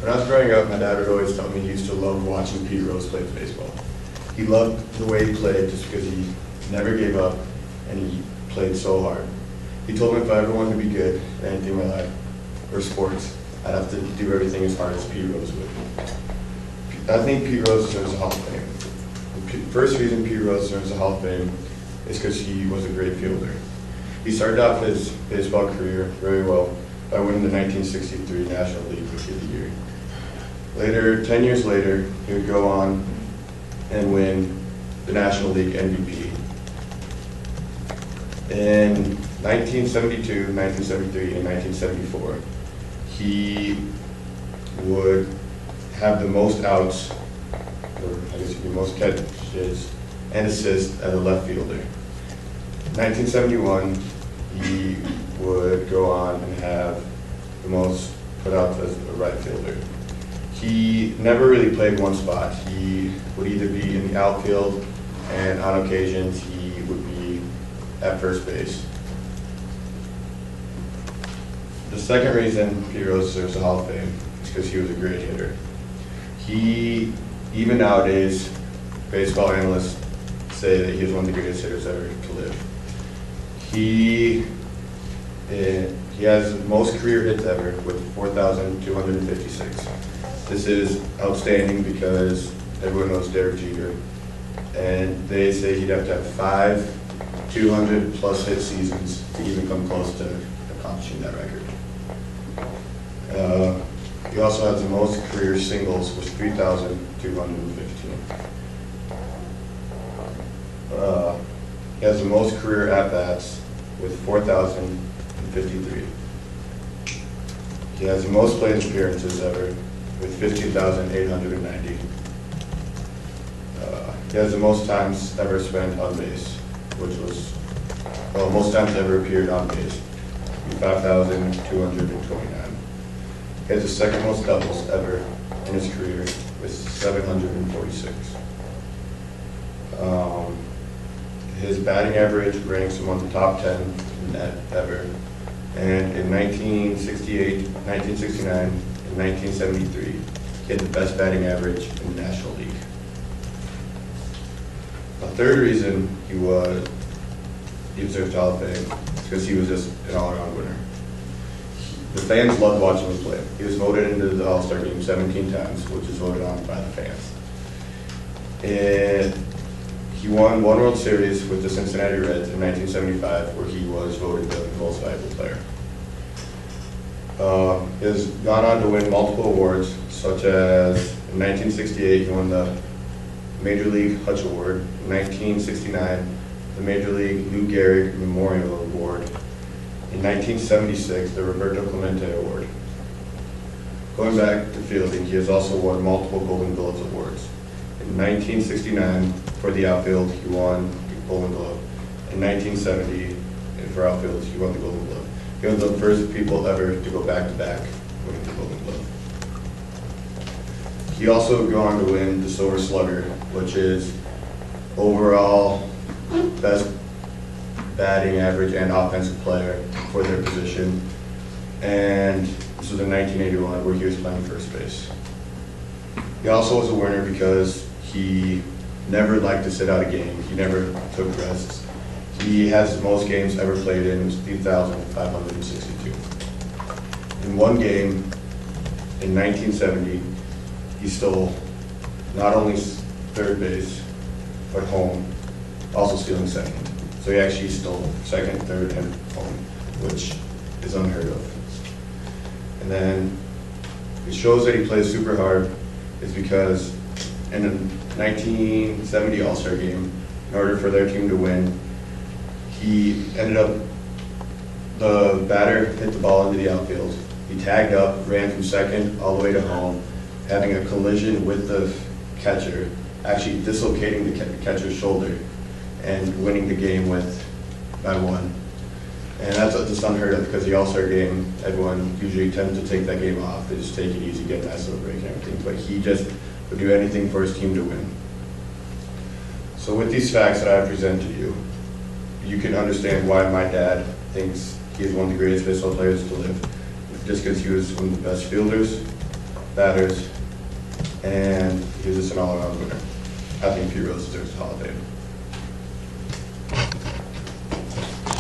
When I was growing up, my dad would always tell me he used to love watching Pete Rose play baseball. He loved the way he played just because he never gave up and he played so hard. He told me if I ever wanted to be good at anything in my life or sports, I'd have to do everything as hard as Pete Rose would. I think Pete Rose deserves a Hall of Fame. The first reason Pete Rose deserves a Hall of Fame is because he was a great fielder. He started off his baseball career very well by winning the 1963 National League Rookie of the Year. Later, 10 years later, he would go on and win the National League MVP. In 1972, 1973, and 1974, he would have the most outs, or I guess it'd be most catches and assists as a left fielder. In 1971, he would go on and have the most putouts as a right fielder. He never really played one spot. He would either be in the outfield, and on occasions he would be at first base. The second reason Pete Rose deserves a Hall of Fame is because he was a great hitter. Even nowadays, baseball analysts say that he is one of the greatest hitters ever to live. He has the most career hits ever with 4,256. This is outstanding because everyone knows Derek Jeter, and they say he'd have to have 5 200-plus hit seasons to even come close to accomplishing that record. He also has the most career singles with 3,215. He has the most career at-bats with 4,053. He has the most plate appearances ever with 15,890. He has the most times ever spent on base, which was, well, most times ever appeared on base, 5,229. He has the second most doubles ever in his career with 746. His batting average ranks among the top 10 in net ever. And in 1968, 1969, and 1973, he had the best batting average in the National League. The third reason he deserves Hall of Fame is because he was just an all-around winner. The fans loved watching him play. He was voted into the All-Star game 17 times, which is voted on by the fans. And he won one World Series with the Cincinnati Reds in 1975, where he was voted the most valuable player. He has gone on to win multiple awards, such as in 1968, he won the Major League Hutch Award. In 1969, the Major League Lou Gehrig Memorial Award. In 1976, the Roberto Clemente Award. Going back to fielding, he has also won multiple Golden Gloves awards. In 1969, for the outfield, he won the Golden Glove. In 1970, for outfield, he won the Golden Glove. He was the first people ever to go back-to-back winning the Golden Glove. He also go on to win the Silver Slugger, which is overall best batting average and offensive player for their position. And this was in 1981, where he was playing first base. He also was a winner because he never liked to sit out a game. He never took rests. He has the most games ever played in, 3,562. In one game, in 1970, he stole not only third base, but home, also stealing second. So he actually stole second, third, and home, which is unheard of. And then it shows that he plays super hard is because in the 1970 All-Star game, in order for their team to win, he ended up, the batter hit the ball into the outfield. He tagged up, ran from second all the way to home, having a collision with the catcher, actually dislocating the catcher's shoulder and winning the game by 1. And that's just unheard of because the All-Star game, everyone usually tends to take that game off. They just take it easy, get a nice little break and everything. But he just would do anything for his team to win. So with these facts that I present to you, you can understand why my dad thinks he is one of the greatest baseball players to live. Just because he was one of the best fielders, batters, and he was just an all-around winner. I think Pete Rose deserves a Hall of Fame.